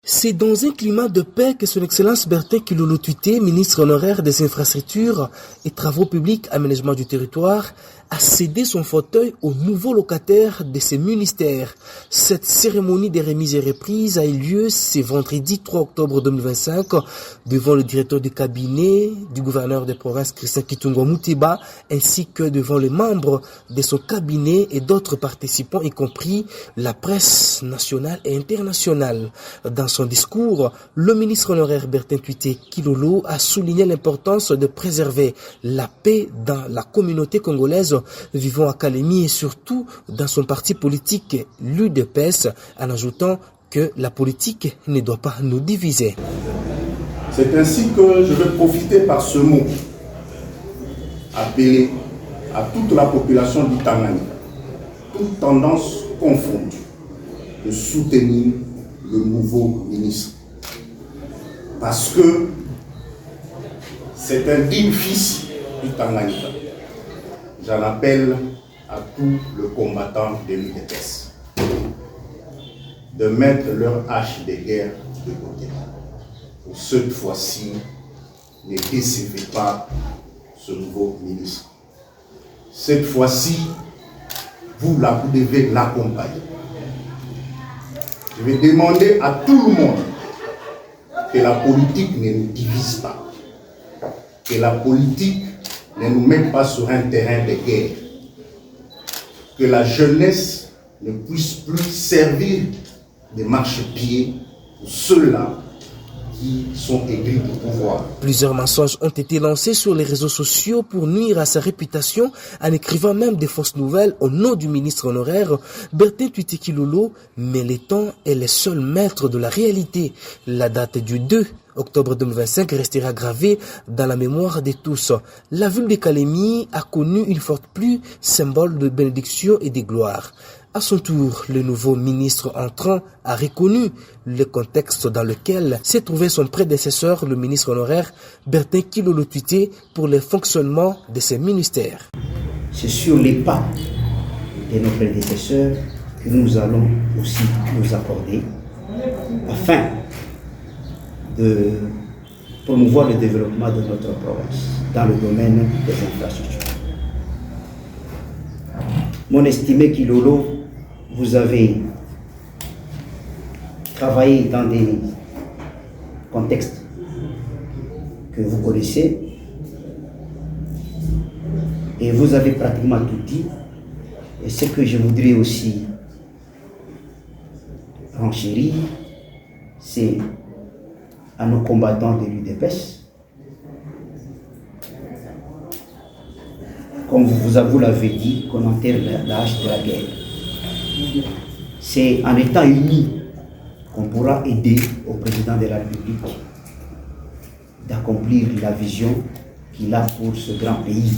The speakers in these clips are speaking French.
C'est dans un climat de paix que son Excellence Bertin Kilolo Tuité, ministre honoraire des Infrastructures et Travaux publics, aménagement du territoire, a cédé son fauteuil au nouveau locataire de ses ministères. Cette cérémonie des remises et reprises a eu lieu ce vendredi 3 octobre 2025 devant le directeur de cabinet du gouverneur de province Christian Kitungo Moutiba ainsi que devant les membres de son cabinet et d'autres participants, y compris la presse nationale et internationale. Dans son discours, le ministre honoraire Bertin Tuité Kilolo a souligné l'importance de préserver la paix dans la communauté congolaise vivant à Kalemi et surtout dans son parti politique, l'UDPS, en ajoutant que la politique ne doit pas nous diviser. C'est ainsi que je vais profiter par ce mot, appeler à toute la population du Tanganyika, toute tendance confondue, de soutenir le nouveau ministre. Parce que c'est un digne fils du Tanganyika. J'en appelle à tous les combattants de l'UDPS de mettre leur hache de guerre de côté. Pour cette fois-ci, ne décevez pas ce nouveau ministre. Cette fois-ci, vous devez l'accompagner. Je vais demander à tout le monde que la politique ne nous divise pas, que la politique ne nous met pas sur un terrain de guerre, que la jeunesse ne puisse plus servir de marchepied pour ceux-là qui sont aigris du pouvoir. Plusieurs mensonges ont été lancés sur les réseaux sociaux pour nuire à sa réputation en écrivant même des fausses nouvelles au nom du ministre honoraire Bertin Tuité Kilolo, mais le temps est le seul maître de la réalité. La date du 2 octobre 2025 restera gravée dans la mémoire de tous. La ville de Kalemi a connu une forte pluie, symbole de bénédiction et de gloire. À son tour, le nouveau ministre entrant a reconnu le contexte dans lequel s'est trouvé son prédécesseur, le ministre honoraire Bertin Kilolo Tuité, pour le fonctionnement de ses ministères. C'est sur les pas de nos prédécesseurs que nous allons aussi nous accorder afin de promouvoir le développement de notre province dans le domaine des infrastructures. Mon estimé Kilolo, vous avez travaillé dans des contextes que vous connaissez et vous avez pratiquement tout dit. Et ce que je voudrais aussi renchérir, c'est à nos combattants de l'UDPS, comme vous l'avez dit, qu'on enterre la hache de la guerre. C'est en étant unis qu'on pourra aider au président de la République d'accomplir la vision qu'il a pour ce grand pays.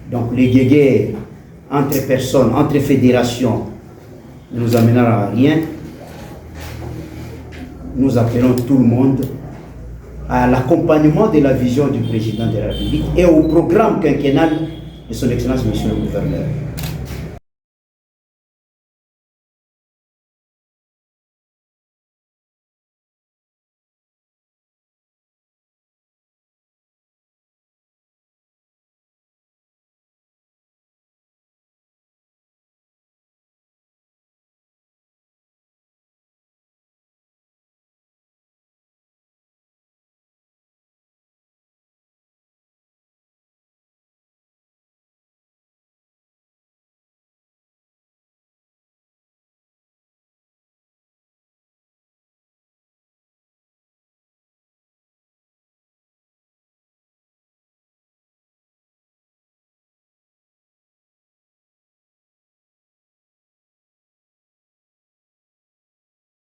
Donc les guéguerres entre personnes, entre fédérations, ne nous amènera à rien. Nous appelons tout le monde à l'accompagnement de la vision du président de la République et au programme quinquennal de son Excellence, Monsieur le Gouverneur.